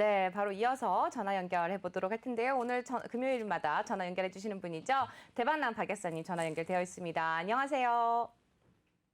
네, 바로 이어서 전화 연결해 보도록 할 텐데요. 오늘 금요일마다 전화 연결해 주시는 분이죠. 대박남 박 약사님 전화 연결되어 있습니다. 안녕하세요.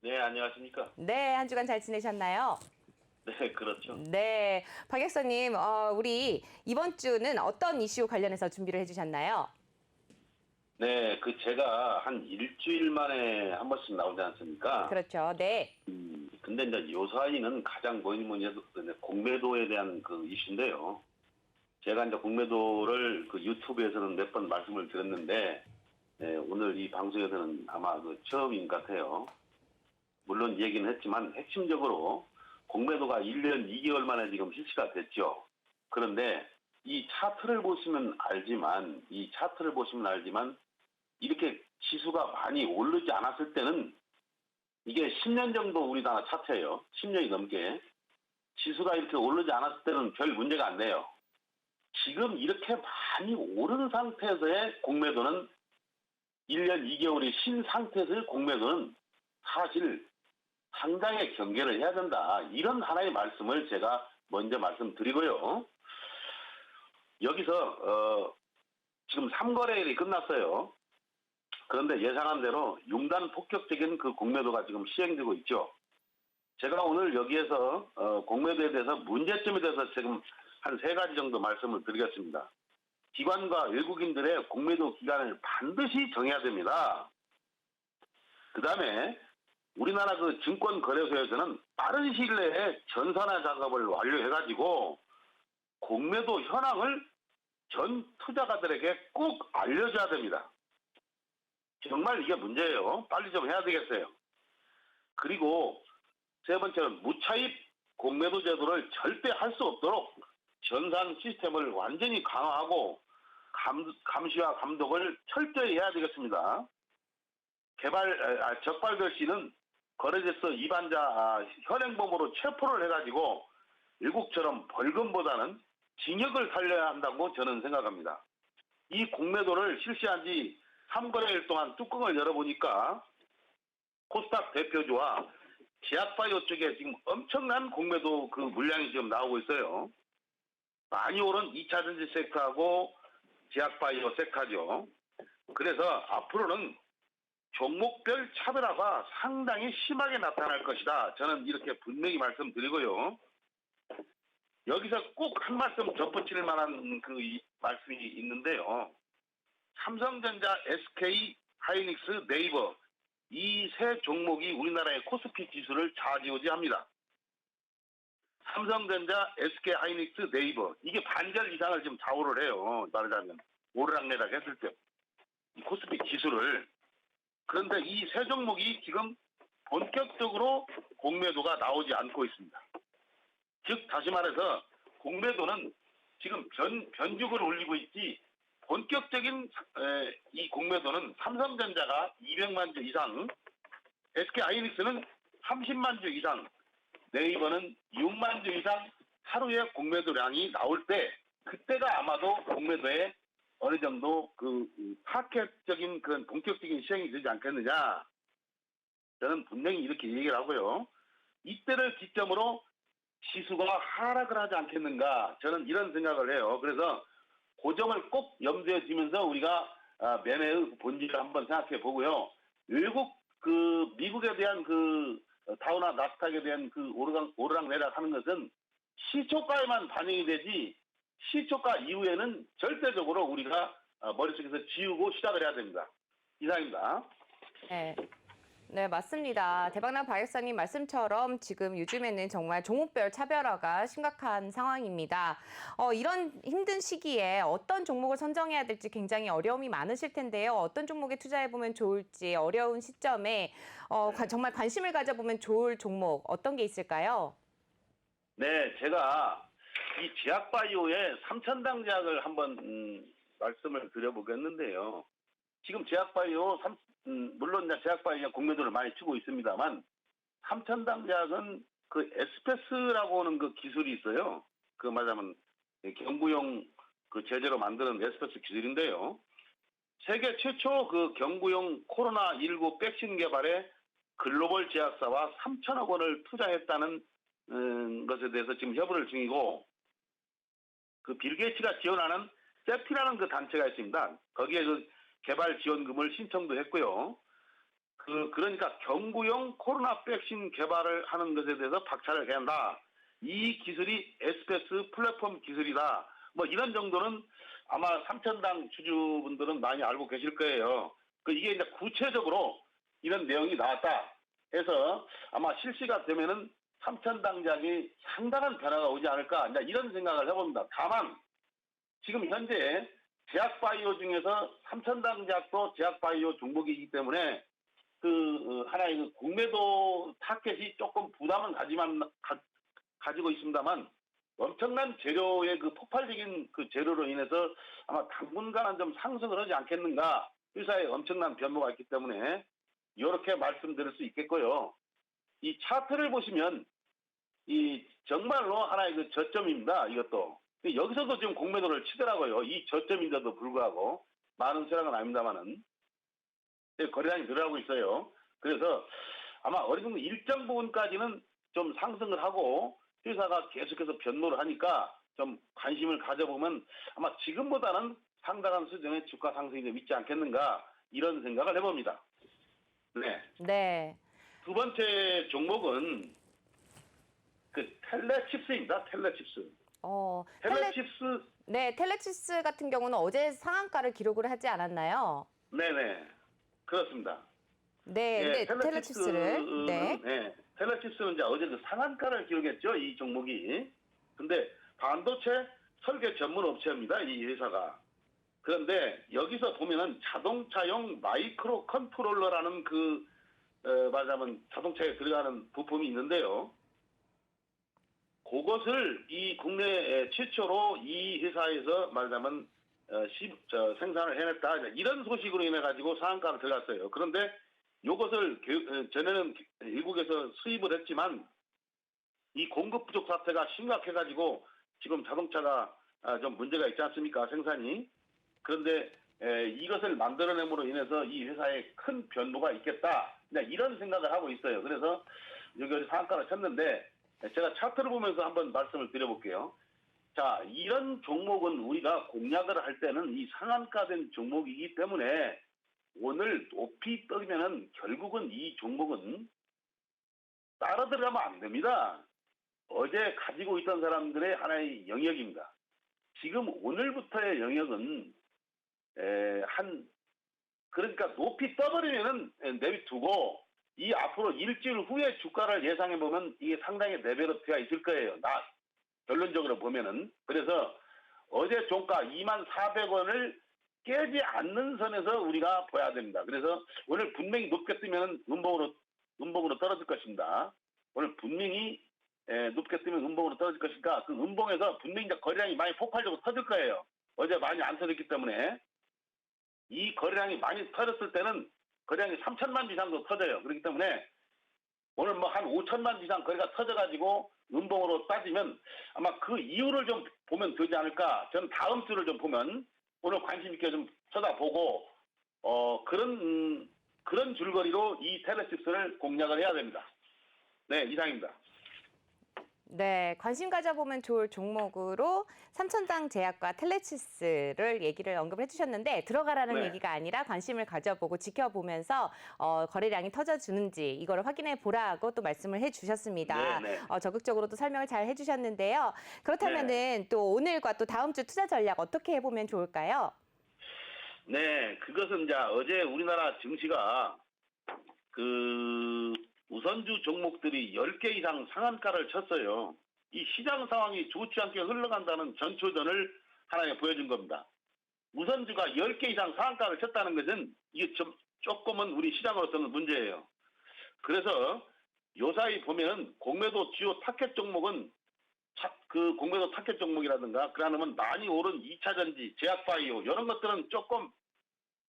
네, 안녕하십니까? 네, 한 주간 잘 지내셨나요? 네, 그렇죠. 네, 박 약사님, 우리 이번 주는 어떤 이슈 관련해서 준비를 해주셨나요? 네, 제가 한 일주일 만에 한 번씩 나오지 않습니까? 그렇죠. 네. 근데 이제 요사이는 가장 뭐니 해도 공매도에 대한 그 이슈인데요. 제가 이제 공매도를 그 유튜브에서는 몇 번 말씀을 드렸는데, 오늘 이 방송에서는 아마 그 처음인 것 같아요. 물론 얘기는 했지만 핵심적으로 공매도가 1년 2개월 만에 지금 실시가 됐죠. 그런데 이 차트를 보시면 알지만, 이렇게 지수가 많이 오르지 않았을 때는 이게 10년 정도 우리나라 차트예요. 10년이 넘게. 지수가 이렇게 오르지 않았을 때는 별 문제가 안 돼요. 지금 이렇게 많이 오른 상태에서의 공매도는 1년 2개월이 신 상태에서의 공매도는 사실 상당히 경계를 해야 된다. 이런 하나의 말씀을 제가 먼저 말씀드리고요. 여기서 지금 3거래일이 끝났어요. 그런데 예상한 대로 융단 폭격적인 그 공매도가 지금 시행되고 있죠. 제가 오늘 여기에서 공매도에 대해서 문제점에 대해서 지금 한 3가지 정도 말씀을 드리겠습니다. 기관과 외국인들의 공매도 기간을 반드시 정해야 됩니다. 그 다음에 우리나라 그 증권거래소에서는 빠른 시일 내에 전산화 작업을 완료해가지고 공매도 현황을 전 투자가들에게 꼭 알려줘야 됩니다. 정말 이게 문제예요. 빨리 좀 해야 되겠어요. 그리고 세 번째는 무차입 공매도 제도를 절대 할 수 없도록 전산 시스템을 완전히 강화하고 감시와 감독을 철저히 해야 되겠습니다. 적발 시는 거래제서 위반자 현행범으로 체포를 해가지고 외국처럼 벌금보다는 징역을 살려야 한다고 저는 생각합니다. 이 공매도를 실시한 지 3거래일 동안 뚜껑을 열어보니까 코스닥 대표주와 제약바이오 쪽에 지금 엄청난 공매도 그 물량이 지금 나오고 있어요. 많이 오른 2차전지 섹터하고 제약바이오 섹터죠. 그래서 앞으로는 종목별 차별화가 상당히 심하게 나타날 것이다. 저는 이렇게 분명히 말씀드리고요. 여기서 꼭 한 말씀 덧붙일 만한 그 말씀이 있는데요. 삼성전자, SK, 하이닉스, 네이버 이 세 종목이 우리나라의 코스피 지수를 좌지우지합니다. 삼성전자, SK, 하이닉스, 네이버 이게 반절 이상을 지금 좌우를 해요. 말하자면 오르락내락 했을 때 이 코스피 지수를. 그런데 이 세 종목이 지금 본격적으로 공매도가 나오지 않고 있습니다. 즉 다시 말해서 공매도는 지금 변죽을 올리고 있지 본격적인 이 공매도는 삼성전자가 200만 주 이상, SK하이닉스는 30만 주 이상, 네이버는 6만 주 이상 하루에 공매도량이 나올 때 그때가 아마도 공매도에 어느 정도 그 파격적인 그런 본격적인 시행이 되지 않겠느냐. 저는 분명히 이렇게 얘기를 하고요. 이때를 기점으로 지수가 하락을 하지 않겠는가. 저는 이런 생각을 해요. 그래서 그 점을 꼭 염두에 두면서 우리가 매매의 본질을 한번 생각해 보고요. 미국에 대한 그 다우나 나스닥에 대한 그 오르락내락 하는 것은 시초가에만 반영이 되지 시초가 이후에는 절대적으로 우리가 머릿속에서 지우고 시작을 해야 됩니다. 이상입니다. 네. 네, 맞습니다. 대박남 박 약사님 말씀처럼 지금 요즘에는 정말 종목별 차별화가 심각한 상황입니다. 이런 힘든 시기에 어떤 종목을 선정해야 될지 굉장히 어려움이 많으실 텐데요. 어떤 종목에 투자해보면 좋을지 어려운 시점에 정말 관심을 가져보면 좋을 종목 어떤 게 있을까요? 네, 제가 이 제약바이오의 삼천당 제약을 한번 말씀을 드려보겠는데요. 지금 제약바이오 물론 제약바이오가 공매도를 많이 치고 있습니다만 삼천당 제약은 그 에스페스라고 하는 그 기술이 있어요. 그 말하자면 경구용 그 제재로 만드는 에스페스 기술인데요. 세계 최초 그 경구용 코로나19 백신 개발에 글로벌 제약사와 3천억 원을 투자했다는 것에 대해서 지금 협의를 중이고 그 빌 게이츠가 지원하는 세피라는 그 단체가 있습니다. 거기에 그 개발 지원금을 신청도 했고요. 그러니까 경구용 코로나 백신 개발을 하는 것에 대해서 박차를 해야 한다. 이 기술이 에스페스 플랫폼 기술이다. 뭐 이런 정도는 아마 삼천당 주주분들은 많이 알고 계실 거예요. 이게 이제 구체적으로 이런 내용이 나왔다 해서 아마 실시가 되면은 삼천당작이 상당한 변화가 오지 않을까 이런 생각을 해봅니다. 다만 지금 현재 제약바이오 중에서 삼천당작도 제약바이오 종목이기 때문에 하나의 공매도 타켓이 조금 부담은 가지고 있습니다만 엄청난 재료의 폭발적인 재료로 인해서 아마 당분간은 좀 상승을 하지 않겠는가. 회사에 엄청난 변모가 있기 때문에 이렇게 말씀드릴 수 있겠고요. 이 차트를 보시면 이 정말로 하나의 저점입니다. 이것도. 여기서도 지금 공매도를 치더라고요. 이 저점인데도 불구하고 많은 수량은 아닙니다만은 거래량이 늘어나고 있어요. 그래서 아마 어느 정도 일정 부분까지는 좀 상승을 하고 회사가 계속해서 변모를 하니까 좀 관심을 가져보면 아마 지금보다는 상당한 수준의 주가 상승이 좀 있지 않겠는가 이런 생각을 해봅니다. 네. 네. 두 번째 종목은 텔레칩스입니다. 텔레칩스. 텔레칩스. 네, 텔레칩스 같은 경우는 어제 상한가를 기록을 하지 않았나요? 네네. 그렇습니다. 네, 텔레칩스를. 네. 텔레칩스는 이제 어제 상한가를 기록했죠. 이 종목이. 근데 반도체 설계 전문 업체입니다. 이 회사가. 그런데 여기서 보면은 자동차용 마이크로 컨트롤러라는 말하자면 자동차에 들어가는 부품이 있는데요. 그것을 이 국내 최초로 이 회사에서 말하자면 생산을 해냈다. 이런 소식으로 인해 가지고 상한가를 들어갔어요. 그런데 이것을 전에는 일국에서 수입을 했지만 이 공급 부족 사태가 심각해 가지고 지금 자동차가 좀 문제가 있지 않습니까? 생산이. 그런데 이것을 만들어냄으로 인해서 이 회사에 큰 변모가 있겠다. 이런 생각을 하고 있어요. 그래서 여기 상한가를 쳤는데 제가 차트를 보면서 한번 말씀을 드려볼게요. 자, 이런 종목은 우리가 공략을 할 때는 이 상한가된 종목이기 때문에 오늘 높이 떠면은 결국은 이 종목은 따라 들어가면 안 됩니다. 어제 가지고 있던 사람들의 하나의 영역입니다. 지금 오늘부터의 영역은 그러니까 높이 떠버리면은 내비두고 이 앞으로 일주일 후에 주가를 예상해 보면 이게 상당히 레벨업가 있을 거예요. 결론적으로 보면은. 그래서 어제 종가 24,400원을 깨지 않는 선에서 우리가 봐야 됩니다. 그래서 오늘 분명히 높게 뜨면 음봉으로 떨어질 것입니다. 오늘 분명히 높게 뜨면 음봉으로 떨어질 것이니까 그 음봉에서 분명히 거래량이 많이 폭발적으로 터질 거예요. 어제 많이 안 터졌기 때문에 이 거래량이 많이 터졌을 때는 거래량이 3천만 이상도 터져요. 그렇기 때문에 오늘 한 5천만 이상 거래가 터져가지고 음봉으로 따지면 아마 그 이유를 좀 보면 되지 않을까. 저는 다음 주를 좀 보면 오늘 관심 있게 좀 쳐다보고 그런 줄거리로 이 텔레칩스를 공략을 해야 됩니다. 네, 이상입니다. 네, 관심 가져보면 좋을 종목으로 삼천당 제약과 텔레칩스를 얘기를 언급을 해주셨는데 들어가라는 네. 얘기가 아니라 관심을 가져보고 지켜보면서 거래량이 터져주는지 이거를 확인해 보라고 또 말씀을 해주셨습니다. 네. 적극적으로 또 설명을 잘 해주셨는데요. 그렇다면은 또 오늘과 또 다음 주 투자 전략 어떻게 해보면 좋을까요? 네, 그것은 이제 어제 우리나라 증시가 우선주 종목들이 10개 이상 상한가를 쳤어요. 이 시장 상황이 좋지 않게 흘러간다는 전초전을 하나에 보여준 겁니다. 우선주가 10개 이상 상한가를 쳤다는 것은 이게 조금은 우리 시장으로서는 문제예요. 그래서 요사이 보면은 공매도 주요 타켓 종목은 공매도 타켓 종목이라든가 그러면 많이 오른 2차전지, 제약바이오 이런 것들은 조금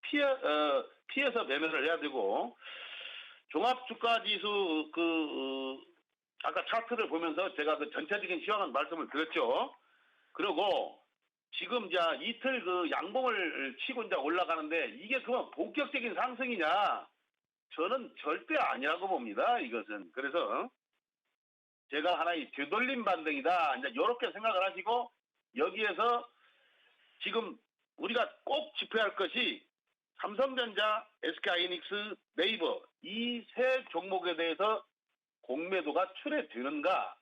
피해서 매매를 해야 되고 종합주가지수 아까 차트를 보면서 제가 전체적인 시황을 말씀을 드렸죠. 그리고 지금 이제 이틀 양봉을 치고 이제 올라가는데 이게 그만 본격적인 상승이냐? 저는 절대 아니라고 봅니다. 이것은. 그래서 제가 하나의 되돌림 반등이다. 이제 이렇게 생각을 하시고 여기에서 지금 우리가 꼭 짚어야 할 것이 삼성전자, SK하이닉스, 네이버 이 세 종목에 대해서 공매도가 출회되는가,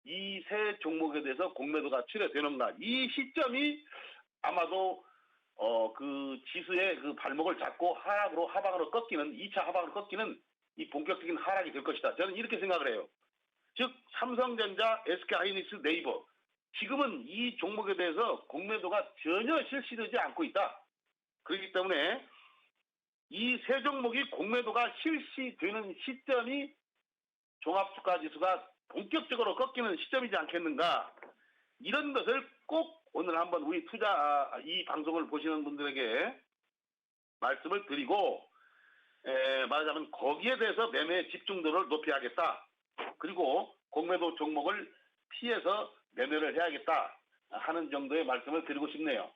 이 세 종목에 대해서 공매도가 출회되는가, 이 시점이 아마도 그 지수의 그 발목을 잡고 하방으로 꺾이는 2차 하방으로 꺾이는 이 본격적인 하락이 될 것이다. 저는 이렇게 생각을 해요. 즉 삼성전자, SK하이닉스, 네이버 지금은 이 종목에 대해서 공매도가 전혀 실시되지 않고 있다. 그렇기 때문에 이 세 종목이 공매도가 실시되는 시점이 종합주가지수가 본격적으로 꺾이는 시점이지 않겠는가. 이런 것을 꼭 오늘 한번 우리 이 방송을 보시는 분들에게 말씀을 드리고, 말하자면 거기에 대해서 매매 집중도를 높여야겠다. 그리고 공매도 종목을 피해서 매매를 해야겠다 하는 정도의 말씀을 드리고 싶네요.